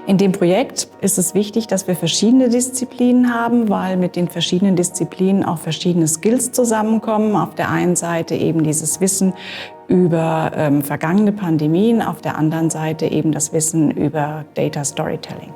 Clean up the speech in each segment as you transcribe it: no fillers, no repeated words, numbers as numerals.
In dem Projekt ist es wichtig, dass wir verschiedene Disziplinen haben, weil mit den verschiedenen Disziplinen auch verschiedene Skills zusammenkommen. Auf der einen Seite eben dieses Wissen über vergangene Pandemien, auf der anderen Seite eben das Wissen über Data Storytelling.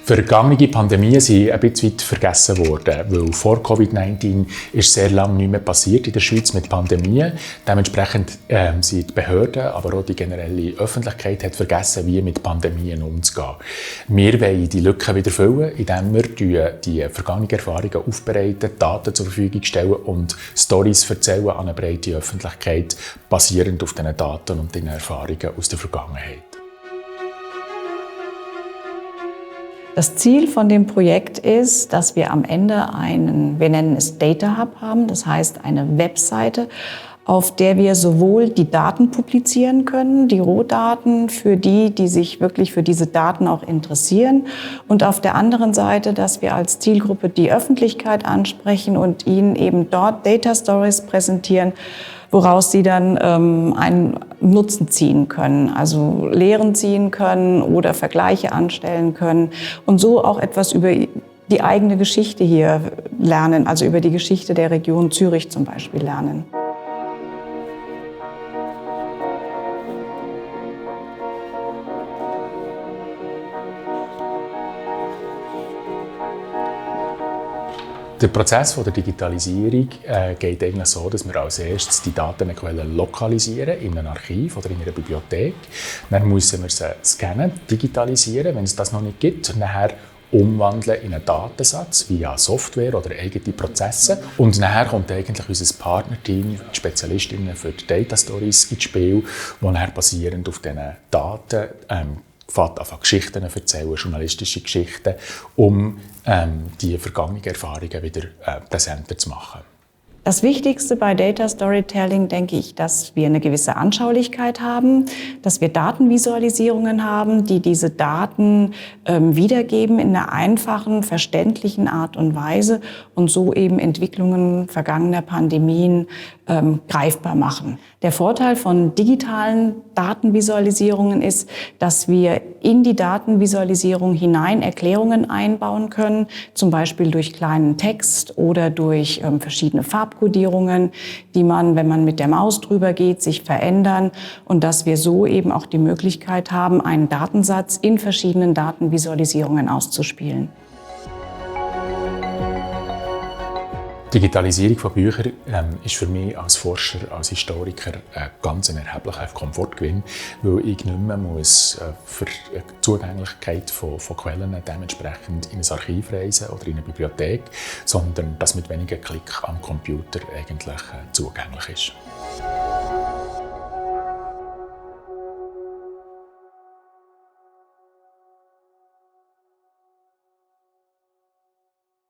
Vergangene Pandemien sind ein bisschen weit vergessen worden, weil vor Covid-19 ist sehr lange nichts mehr passiert in der Schweiz mit Pandemien. Dementsprechend sind die Behörden, aber auch die generelle Öffentlichkeit hat vergessen, wie mit Pandemien umzugehen. Wir wollen die Lücken wieder füllen, indem wir die vergangenen Erfahrungen aufbereiten, Daten zur Verfügung stellen und Storys erzählen an eine breite Öffentlichkeit, basierend auf diesen Daten und den Erfahrungen aus der Vergangenheit. Das Ziel von dem Projekt ist, dass wir am Ende wir nennen es Data Hub haben, das heißt eine Webseite, auf der wir sowohl die Daten publizieren können, die Rohdaten für die sich wirklich für diese Daten auch interessieren, und auf der anderen Seite, dass wir als Zielgruppe die Öffentlichkeit ansprechen und ihnen eben dort Data Stories präsentieren, woraus sie dann einen Nutzen ziehen können, also Lehren ziehen können oder Vergleiche anstellen können und so auch etwas über die eigene Geschichte hier lernen, also über die Geschichte der Region Zürich zum Beispiel lernen. Der Prozess der Digitalisierung geht eigentlich so, dass wir als erstes die Datenquellen lokalisieren in einem Archiv oder in einer Bibliothek. Dann müssen wir sie scannen, digitalisieren, wenn es das noch nicht gibt, und nachher umwandeln in einen Datensatz via Software oder eigene Prozesse. Und nachher kommt eigentlich unser Partnerteam, die Spezialistinnen für die Data Stories ins Spiel, die dann basierend auf diesen Daten Geschichten erzählen, journalistische Geschichten, um die vergangenen Erfahrungen wieder präsenter zu machen. Das Wichtigste bei Data Storytelling, denke ich, dass wir eine gewisse Anschaulichkeit haben, dass wir Datenvisualisierungen haben, die diese Daten wiedergeben in einer einfachen, verständlichen Art und Weise und so eben Entwicklungen vergangener Pandemien greifbar machen. Der Vorteil von digitalen Datenvisualisierungen ist, dass wir in die Datenvisualisierung hinein Erklärungen einbauen können, zum Beispiel durch kleinen Text oder durch verschiedene Farbkodierungen, die man, wenn man mit der Maus drüber geht, sich verändern, und dass wir so eben auch die Möglichkeit haben, einen Datensatz in verschiedenen Datenvisualisierungen auszuspielen. Digitalisierung von Büchern ist für mich als Forscher, als Historiker ein ganz erheblicher Komfortgewinn, weil ich nicht mehr für die Zugänglichkeit von Quellen dementsprechend in ein Archiv reisen oder in eine Bibliothek, sondern das mit wenigen Klick am Computer eigentlich zugänglich ist.